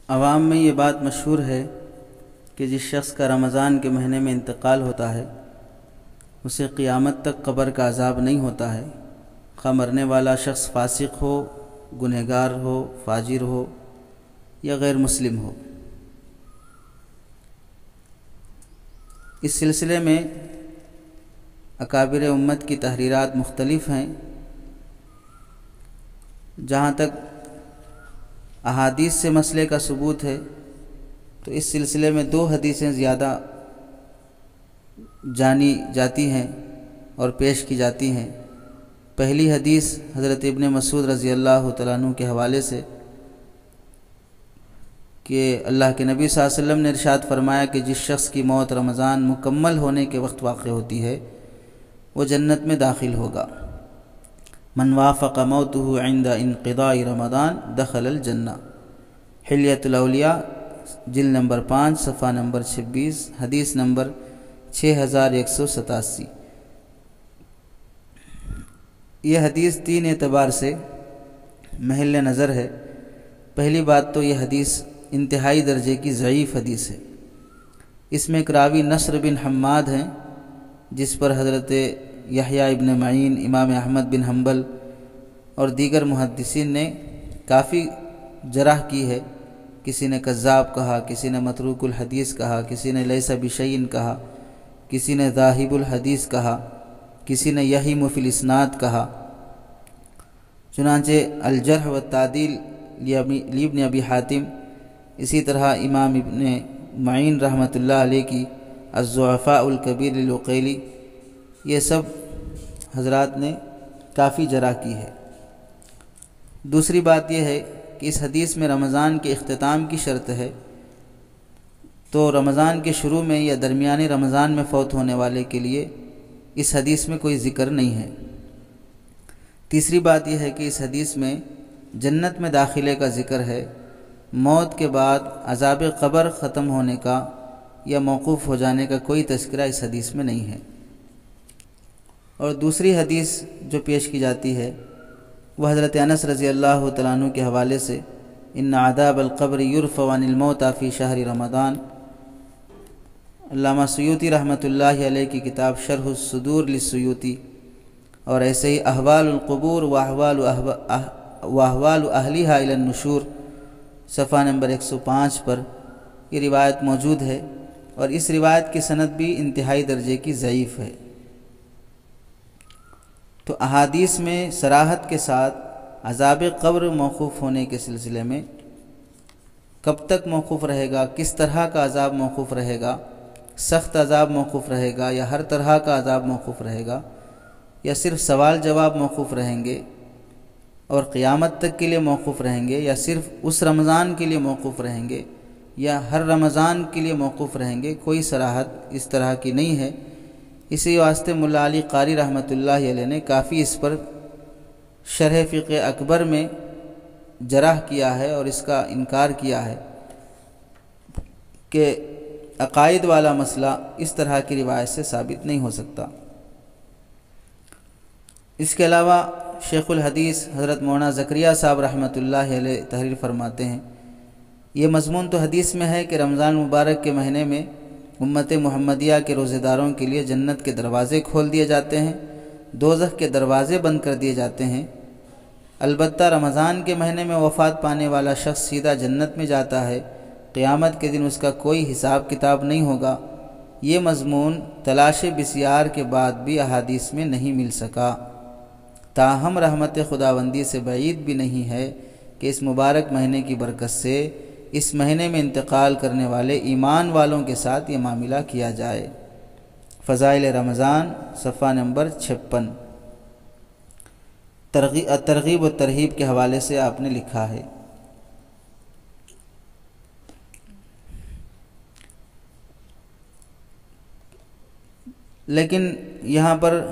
عوام میں یہ بات مشہور ہے کہ جس شخص کا رمضان کے مہینے میں انتقال ہوتا ہے اسے قیامت تک قبر کا عذاب نہیں ہوتا ہے، خواہ مرنے والا شخص فاسق ہو، گنہگار ہو، فاجر ہو یا غیر مسلم ہو۔ اس سلسلے میں اکابر امت کی تحریرات مختلف ہیں۔ جہاں تک احادیث سے مسئلے کا ثبوت ہے تو اس سلسلے میں 2 حدیثیں زیادہ جانی جاتی ہیں اور پیش کی جاتی ہیں۔ پہلی حدیث حضرت ابن مسعود رضی اللہ تعالیٰ عنہ کے حوالے سے کہ اللہ کے نبی صلی اللہ علیہ وسلم نے ارشاد فرمایا کہ جس شخص کی موت رمضان مکمل ہونے کے وقت واقع ہوتی ہے وہ جنت میں داخل ہوگا۔ من وافق موته عند انقضاء رمضان دخل الجنہ، حلیۃ الاولیاء جلد نمبر 5 صفحہ نمبر 26، حدیث نمبر 6187۔ یہ حدیث 3 اعتبار سے محل نظر ہے۔ پہلی بات تو یہ حدیث انتہائی درجے کی ضعیف حدیث ہے۔ اس میں ایک راوی نصر بن حماد ہیں جس پر حضرت یحییٰ ابن معین، امام احمد بن حنبل اور دیگر محدثین نے کافی جرح کی ہے۔ کسی نے کذاب کہا، کسی نے متروک الحدیث کہا، کسی نے لیس بشیء کہا، کسی نے ذاہب الحدیث کہا، کسی نے یہیم فی الاسناد کہا۔ چنانچہ الجرح والتعدیل لابن ابی حاتم، اسی طرح امام ابن معین رحمۃ اللہ علیہ کی الضعفاء الکبیر للعقیلی، یہ سب حضرات نے کافی جرح کی ہے۔ دوسری بات یہ ہے کہ اس حدیث میں رمضان کے اختتام کی شرط ہے، تو رمضان کے شروع میں یا درمیانی رمضان میں فوت ہونے والے کے لیے اس حدیث میں کوئی ذکر نہیں ہے۔ تیسری بات یہ ہے کہ اس حدیث میں جنت میں داخلے کا ذکر ہے، موت کے بعد عذاب قبر ختم ہونے کا یا موقوف ہو جانے کا کوئی تذکرہ اس حدیث میں نہیں ہے۔ اور دوسری حدیث جو پیش کی جاتی ہے وہ حضرت انس رضی اللہ تعالیٰ عنہ کے حوالے سے ان عذاب القبر یرفع عن الموتى فی شہر رمضان، علامہ سیوطی رحمۃ اللہ علیہ کی کتاب شرح الصدور للسیوطی، اور ایسے ہی احوال القبور واحوال اہلیہا الی النشور صفحہ نمبر 105 پر یہ روایت موجود ہے، اور اس روایت کی سند بھی انتہائی درجے کی ضعیف ہے۔ تو احادیث میں صراحت کے ساتھ عذاب قبر موقوف ہونے کے سلسلے میں کب تک موقوف رہے گا، کس طرح کا عذاب موقوف رہے گا، سخت عذاب موقوف رہے گا یا ہر طرح کا عذاب موقوف رہے گا، یا صرف سوال جواب موقوف رہیں گے اور قیامت تک کے لیے موقوف رہیں گے، یا صرف اس رمضان کے لیے موقوف رہیں گے یا ہر رمضان کے لیے موقوف رہیں گے، کوئی صراحت اس طرح کی نہیں ہے۔ اسی واسطے ملا علی قاری رحمۃ اللہ علیہ نے کافی اس پر شرح فقہ اکبر میں جرح کیا ہے اور اس کا انکار کیا ہے کہ عقائد والا مسئلہ اس طرح کی روایت سے ثابت نہیں ہو سکتا۔ اس کے علاوہ شیخ الحدیث حضرت مولانا زکریا صاحب رحمۃ اللہ علیہ تحریر فرماتے ہیں، یہ مضمون تو حدیث میں ہے کہ رمضان مبارک کے مہینے میں امت محمدیہ کے روزے داروں کے لیے جنت کے دروازے کھول دیے جاتے ہیں، دوزخ کے دروازے بند کر دیے جاتے ہیں۔ البتہ رمضان کے مہینے میں وفات پانے والا شخص سیدھا جنت میں جاتا ہے، قیامت کے دن اس کا کوئی حساب کتاب نہیں ہوگا۔ یہ مضمون تلاش بسیار کے بعد بھی احادیث میں نہیں مل سکا، تاہم رحمت خداوندی سے بعید بھی نہیں ہے کہ اس مبارک مہینے کی برکت سے اس مہینے میں انتقال کرنے والے ایمان والوں کے ساتھ یہ معاملہ کیا جائے۔ فضائل رمضان صفحہ نمبر 56، ترغیب و ترہیب کے حوالے سے آپ نے لکھا ہے۔ لیکن یہاں پر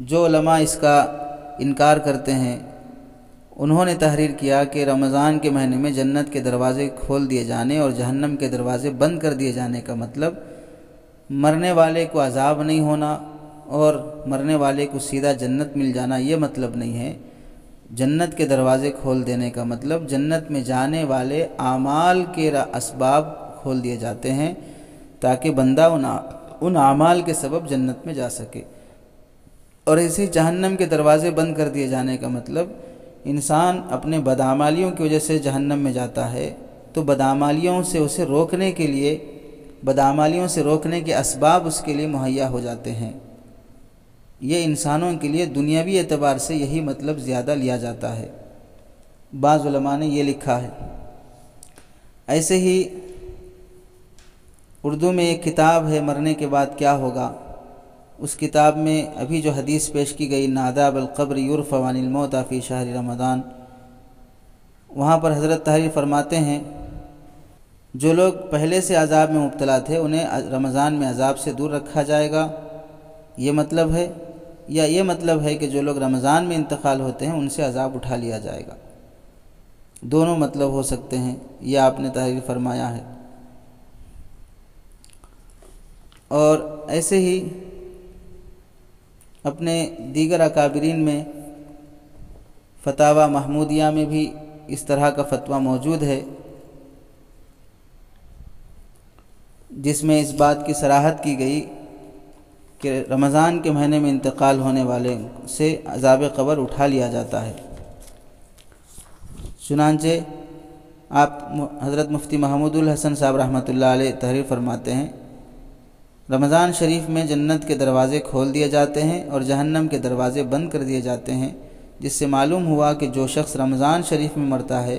جو علماء اس کا انکار کرتے ہیں انہوں نے تحریر کیا کہ رمضان کے مہینے میں جنت کے دروازے کھول دیے جانے اور جہنم کے دروازے بند کر دیے جانے کا مطلب مرنے والے کو عذاب نہیں ہونا اور مرنے والے کو سیدھا جنت مل جانا، یہ مطلب نہیں ہے، جنت کے دروازے کھول دینے کا مطلب جنت میں جانے والے اعمال کے اسباب کھول دیے جاتے ہیں تاکہ بندہ ان اعمال کے سبب جنت میں جا سکے۔ اور اسی جہنم کے دروازے بند کر دیے جانے کا مطلب انسان اپنے بدعمالیوں کی وجہ سے جہنم میں جاتا ہے تو بدعمالیوں سے اسے روکنے کے لیے بدعمالیوں سے روکنے کے اسباب اس کے لیے مہیا ہو جاتے ہیں۔ یہ انسانوں کے لیے دنیاوی اعتبار سے یہی مطلب زیادہ لیا جاتا ہے۔ بعض علماء نے یہ لکھا ہے۔ ایسے ہی اردو میں ایک کتاب ہے مرنے کے بعد کیا ہوگا، اس کتاب میں ابھی جو حدیث پیش کی گئی عذاب القبر یرفع عن الموتى فی شہر رمضان، وہاں پر حضرت تحریر فرماتے ہیں جو لوگ پہلے سے عذاب میں مبتلا تھے انہیں رمضان میں عذاب سے دور رکھا جائے گا، یہ مطلب ہے، یا یہ مطلب ہے کہ جو لوگ رمضان میں انتقال ہوتے ہیں ان سے عذاب اٹھا لیا جائے گا۔ دونوں مطلب ہو سکتے ہیں، یہ آپ نے تحریر فرمایا ہے۔ اور ایسے ہی اپنے دیگر اکابرین میں فتاوی محمودیہ میں بھی اس طرح کا فتویٰ موجود ہے جس میں اس بات کی صراحت کی گئی کہ رمضان کے مہینے میں انتقال ہونے والے سے عذاب قبر اٹھا لیا جاتا ہے۔ چنانچہ آپ حضرت مفتی محمود الحسن صاحب رحمۃ اللہ علیہ تحریر فرماتے ہیں رمضان شریف میں جنت کے دروازے کھول دیے جاتے ہیں اور جہنم کے دروازے بند کر دیے جاتے ہیں، جس سے معلوم ہوا کہ جو شخص رمضان شریف میں مرتا ہے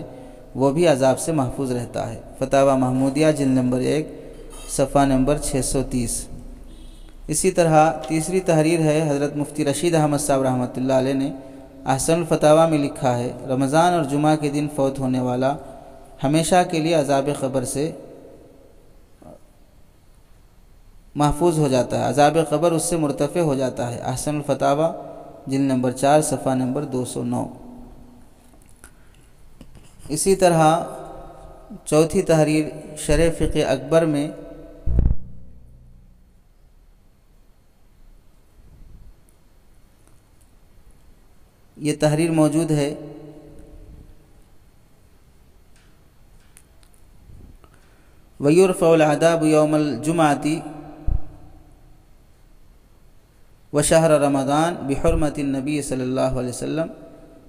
وہ بھی عذاب سے محفوظ رہتا ہے۔ فتاوی محمودیہ جلد نمبر 1 صفحہ نمبر 630۔ اسی طرح تیسری تحریر ہے حضرت مفتی رشید احمد صاحب رحمۃ اللہ علیہ نے احسن الفتاوی میں لکھا ہے رمضان اور جمعہ کے دن فوت ہونے والا ہمیشہ کے لیے عذاب قبر سے محفوظ ہو جاتا ہے، عذاب قبر اس سے مرتفع ہو جاتا ہے۔ احسن الفتاوی جلد نمبر 4 صفحہ نمبر 209۔ اسی طرح چوتھی تحریر شرح فقہ اکبر میں یہ تحریر موجود ہے۔ وَيُرْفَعُ الْعَذَابُ يَوْمَ الْجُمْعَةِ وشهر رمضان بحرمة النبي صلی اللہ علیہ وسلم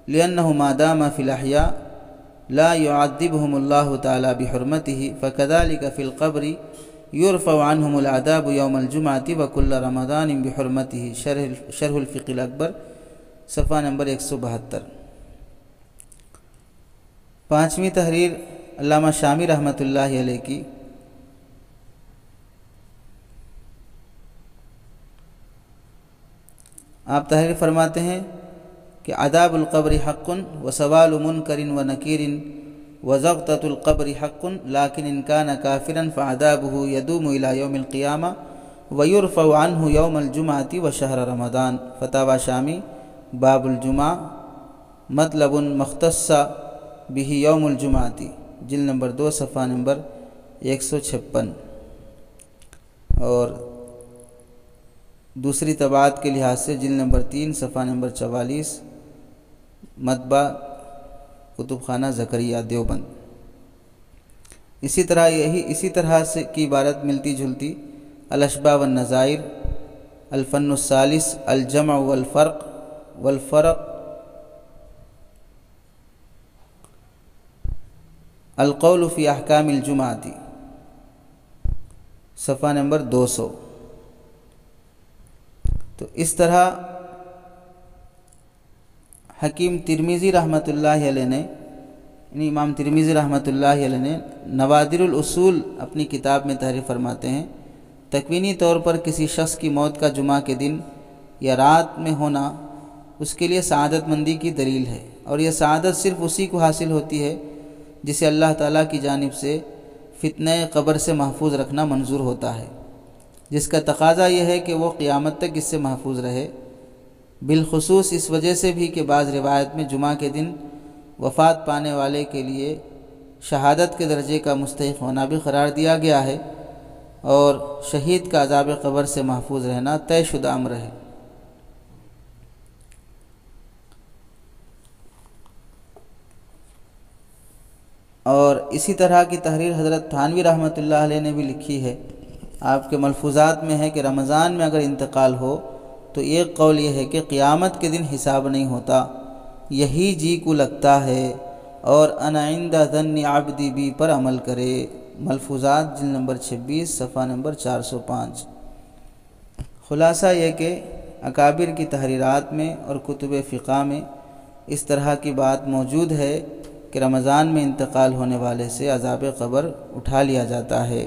لأنه ما دام في الأحياء لا يعذبهم الله تعالى بحرمته فكذلك في القبر يرفع عنهم العذاب يوم الجمعة وكل رمضان بحرمته شرح الفقہ الأکبر صفحہ نمبر 172۔ پانچویں تحریر علامہ شامی رحمۃ اللہ علیہ کی آپ تحریر فرماتے ہیں کہ عذاب القبر حق وسوال منکر ونکیر وضغطۃ القبر حق لیکن ان کان کافرا فعذابه يدوم الى یوم القیامہ ويرفع عنه یوم الجمعة وشہر رمضان۔ فتاوی شامی باب الجمعہ مطلب مختص به یوم الجمعة جلد نمبر 2 صفحہ نمبر 156۔ اور دوسری طباعت کے لحاظ سے جلد نمبر 3 صفحہ نمبر 44، مطبع کتب خانہ زکریا دیوبند۔ اسی طرح سے کی عبارت ملتی جلتی الاشباہ والنظائر، الفن الثالث، الجمع والفرق، القول فی احکام الجمعۃ صفحہ نمبر 200۔ تو اس طرح حکیم ترمذی رحمۃ اللہ علیہ نے امام ترمذی رحمۃ اللہ علیہ نے نوادر الاصول اپنی کتاب میں تحریر فرماتے ہیں تکوینی طور پر کسی شخص کی موت کا جمعہ کے دن یا رات میں ہونا اس کے لیے سعادت مندی کی دلیل ہے، اور یہ سعادت صرف اسی کو حاصل ہوتی ہے جسے اللہ تعالیٰ کی جانب سے فتنہ قبر سے محفوظ رکھنا منظور ہوتا ہے، جس کا تقاضا یہ ہے کہ وہ قیامت تک اس سے محفوظ رہے۔ بالخصوص اس وجہ سے بھی کہ بعض روایت میں جمعہ کے دن وفات پانے والے کے لیے شہادت کے درجے کا مستحق ہونا بھی قرار دیا گیا ہے، اور شہید کا عذاب قبر سے محفوظ رہنا طے شدہ امر ہے۔ اور اسی طرح کی تحریر حضرت تھانوی رحمۃ اللہ علیہ نے بھی لکھی ہے۔ آپ کے ملفوظات میں ہے کہ رمضان میں اگر انتقال ہو تو ایک قول یہ ہے کہ قیامت کے دن حساب نہیں ہوتا، یہی جی کو لگتا ہے، اور انا عند ظن عبدی بی پر عمل کرے۔ ملفوظات جلد نمبر 26 صفحہ نمبر 405۔ خلاصہ یہ کہ اکابر کی تحریرات میں اور کتب فقہ میں اس طرح کی بات موجود ہے کہ رمضان میں انتقال ہونے والے سے عذاب قبر اٹھا لیا جاتا ہے،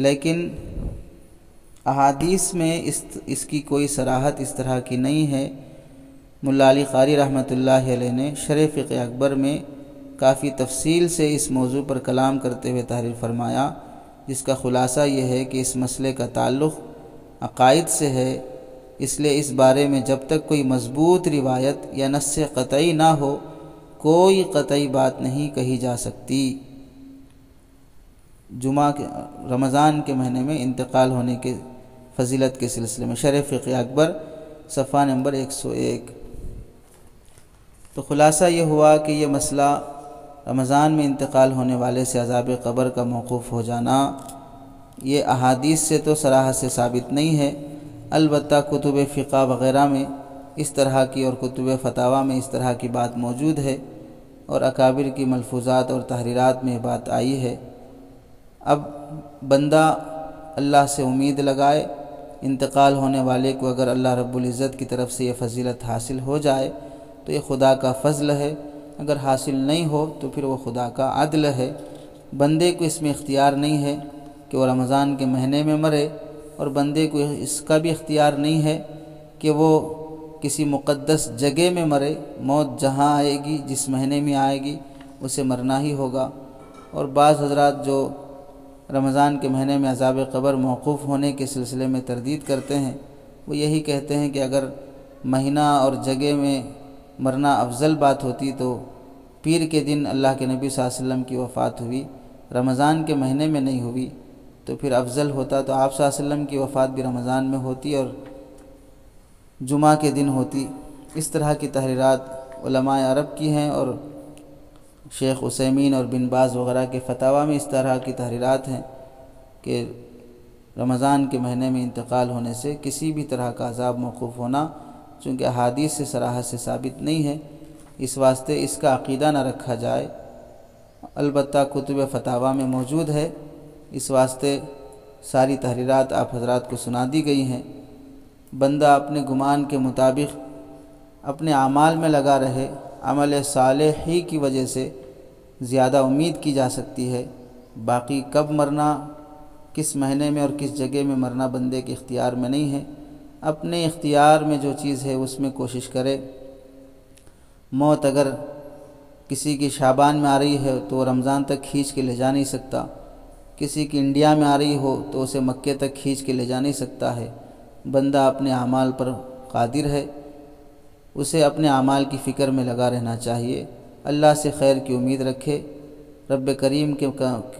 لیکن احادیث میں اس کی کوئی صراحت اس طرح کی نہیں ہے۔ ملا علی قاری رحمۃ اللہ علیہ نے شرح فقہ اکبر میں کافی تفصیل سے اس موضوع پر کلام کرتے ہوئے تحریر فرمایا، جس کا خلاصہ یہ ہے کہ اس مسئلے کا تعلق عقائد سے ہے، اس لیے اس بارے میں جب تک کوئی مضبوط روایت یا نص قطعی نہ ہو کوئی قطعی بات نہیں کہی جا سکتی۔ رمضان کے مہینے میں انتقال ہونے کے فضیلت کے سلسلے میں شرح فقہ اکبر صفحہ نمبر 101۔ تو خلاصہ یہ ہوا کہ یہ مسئلہ رمضان میں انتقال ہونے والے سے عذاب قبر کا موقوف ہو جانا یہ احادیث سے تو صراحت سے ثابت نہیں ہے، البتہ کتب فقہ وغیرہ میں اس طرح کی اور کتب فتاویٰ میں اس طرح کی بات موجود ہے، اور اکابر کی ملفوظات اور تحریرات میں یہ بات آئی ہے۔ اب بندہ اللہ سے امید لگائے، انتقال ہونے والے کو اگر اللہ رب العزت کی طرف سے یہ فضیلت حاصل ہو جائے تو یہ خدا کا فضل ہے، اگر حاصل نہیں ہو تو پھر وہ خدا کا عدل ہے۔ بندے کو اس میں اختیار نہیں ہے کہ وہ رمضان کے مہینے میں مرے، اور بندے کو اس کا بھی اختیار نہیں ہے کہ وہ کسی مقدس جگہ میں مرے۔ موت جہاں آئے گی، جس مہینے میں آئے گی، اسے مرنا ہی ہوگا۔ اور بعض حضرات جو رمضان کے مہینے میں عذاب قبر موقوف ہونے کے سلسلے میں تردید کرتے ہیں، وہ یہی کہتے ہیں کہ اگر مہینہ اور جگہ میں مرنا افضل بات ہوتی تو پیر کے دن اللہ کے نبی صلی اللہ علیہ وسلم کی وفات ہوئی، رمضان کے مہینے میں نہیں ہوئی، تو پھر افضل ہوتا تو آپ صلی اللہ علیہ وسلم کی وفات بھی رمضان میں ہوتی اور جمعہ کے دن ہوتی۔ اس طرح کی تحریرات علماء عرب کی ہیں، اور شیخ عثیمین اور بن باز وغیرہ کے فتاویٰ میں اس طرح کی تحریرات ہیں کہ رمضان کے مہینے میں انتقال ہونے سے کسی بھی طرح کا عذاب موقوف ہونا چونکہ احادیث سے صراحت سے ثابت نہیں ہے، اس واسطے اس کا عقیدہ نہ رکھا جائے۔ البتہ کتب فتاویٰ میں موجود ہے، اس واسطے ساری تحریرات آپ حضرات کو سنا دی گئی ہیں۔ بندہ اپنے گمان کے مطابق اپنے اعمال میں لگا رہے، عمل صالح ہی کی وجہ سے زیادہ امید کی جا سکتی ہے۔ باقی کب مرنا، کس مہینے میں اور کس جگہ میں مرنا بندے کے اختیار میں نہیں ہے، اپنے اختیار میں جو چیز ہے اس میں کوشش کرے۔ موت اگر کسی کی شعبان میں آ رہی ہے تو وہ رمضان تک کھینچ کے لے جا نہیں سکتا، کسی کی انڈیا میں آ رہی ہو تو اسے مکے تک کھینچ کے لے جا نہیں سکتا ہے۔ بندہ اپنے اعمال پر قادر ہے، اسے اپنے اعمال کی فکر میں لگا رہنا چاہیے، اللہ سے خیر کی امید رکھے، رب کریم کے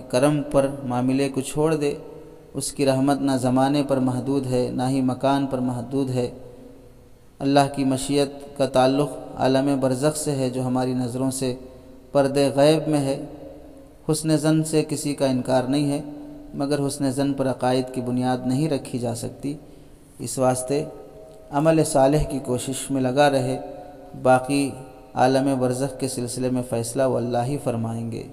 کرم پر معاملے کو چھوڑ دے۔ اس کی رحمت نہ زمانے پر محدود ہے نہ ہی مکان پر محدود ہے۔ اللہ کی مشیت کا تعلق عالم برزخ سے ہے جو ہماری نظروں سے پردے غیب میں ہے۔ حسن ظن سے کسی کا انکار نہیں ہے، مگر حسن ظن پر عقائد کی بنیاد نہیں رکھی جا سکتی، اس واسطے عمل صالح کی کوشش میں لگا رہے، باقی عالم برزخ کے سلسلے میں فیصلہ وہ اللہ ہی فرمائیں گے۔